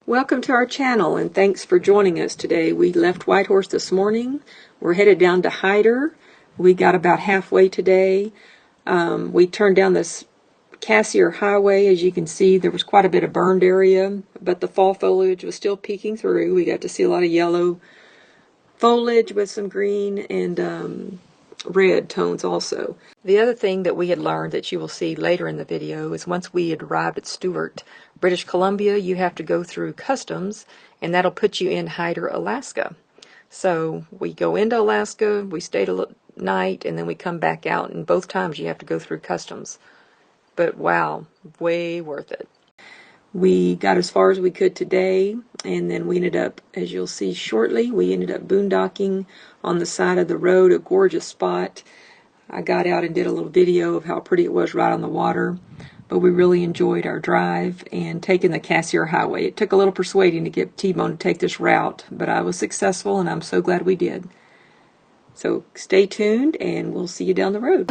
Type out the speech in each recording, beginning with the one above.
Welcome to our channel and thanks for joining us today. We left Whitehorse this morning. We're headed down to Hyder. We got about halfway today. We turned down this Cassiar Highway. As you can see, there was quite a bit of burned area, but the fall foliage was still peeking through. We got to see a lot of yellow foliage with some green and red tones also. The other thing that we had learned that you will see later in the video is once we had arrived at Stewart, British Columbia, you have to go through customs, and that'll put you in Hyder, Alaska. So we go into Alaska, we stayed a night, and then we come back out, and both times you have to go through customs. But wow, way worth it. We got as far as we could today, and then we ended up, as you'll see shortly, we ended up boondocking on the side of the road, a gorgeous spot. I got out and did a little video of how pretty it was right on the water, but we really enjoyed our drive and taking the Cassiar Highway. It took a little persuading to get T-Bone to take this route, but I was successful, and I'm so glad we did. So stay tuned, and we'll see you down the road.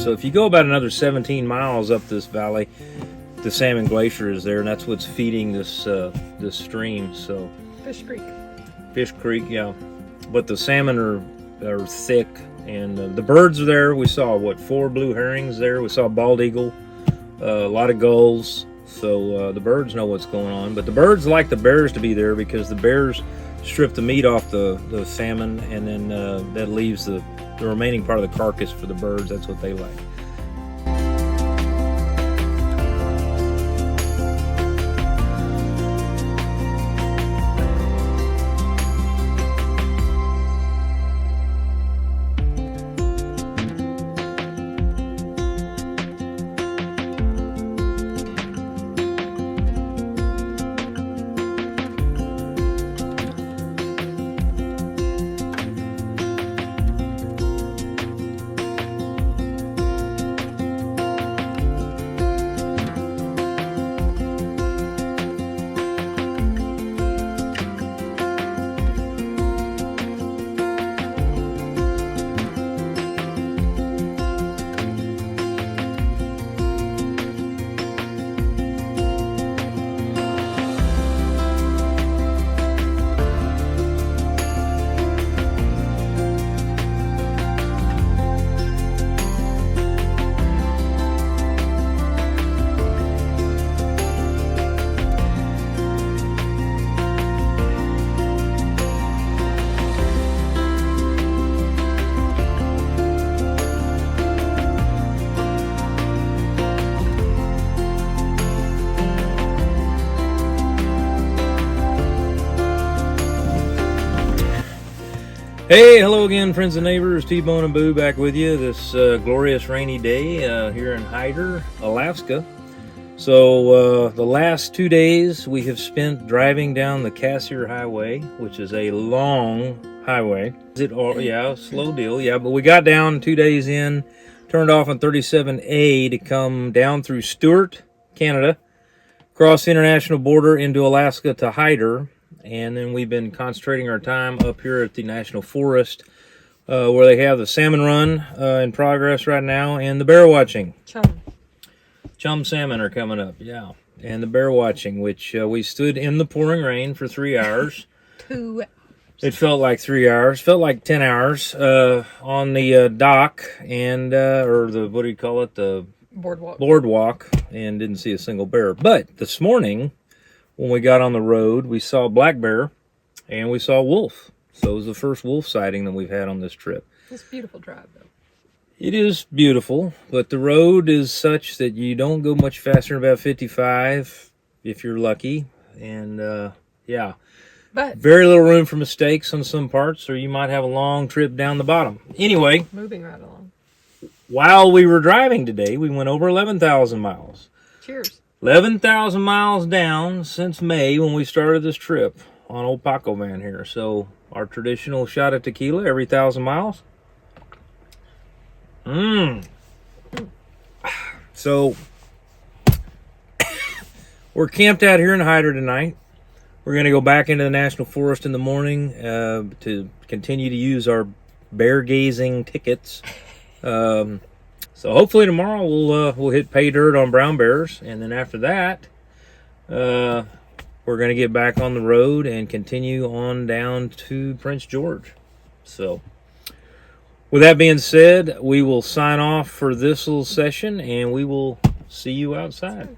So if you go about another 17 miles up this valley, the Salmon Glacier is there, and that's what's feeding this this stream. So Fish Creek. Fish Creek, yeah. But the salmon are thick, and the birds are there. We saw, what, 4 blue herrings there. We saw bald eagle, a lot of gulls. So the birds know what's going on. But the birds like the bears to be there because the bears strip the meat off the salmon, and then that leaves the remaining part of the carcass for the birds. That's what they like. Hey, hello again, friends and neighbors. T-Bone and Boo back with you this glorious rainy day here in Hyder, Alaska. So the last 2 days we have spent driving down the Cassiar Highway, which is a long highway. Is it all? Yeah, slow deal. Yeah, but we got down 2 days in, turned off on 37A to come down through Stewart, Canada, across the international border into Alaska to Hyder. And then we've been concentrating our time up here at the National Forest, where they have the salmon run in progress right now, and the bear watching. Chum salmon are coming up, yeah. And the bear watching, which we stood in the pouring rain for 3 hours. 2 hours. It felt like 3 hours, felt like 10 hours on the dock, and or the, what do you call it, the boardwalk, and didn't see a single bear. But this morning, when we got on the road, we saw black bear and we saw wolf. So it was the first wolf sighting that we've had on this trip. It's a beautiful drive, though. It is beautiful, but the road is such that you don't go much faster than about 55 if you're lucky. And yeah, but very little room for mistakes on some parts, or you might have a long trip down the bottom. Anyway, moving right along. While we were driving today, we went over 11,000 miles. Cheers. 11,000 miles down since May when we started this trip on old Paco van here. So our traditional shot of tequila every 1,000 miles. So we're camped out here in Hyder tonight. We're going to go back into the National Forest in the morning to continue to use our bear gazing tickets. So hopefully tomorrow we'll hit pay dirt on brown bears, and then after that, we're going to get back on the road and continue on down to Prince George. So, with that being said, we will sign off for this little session, and we will see you outside.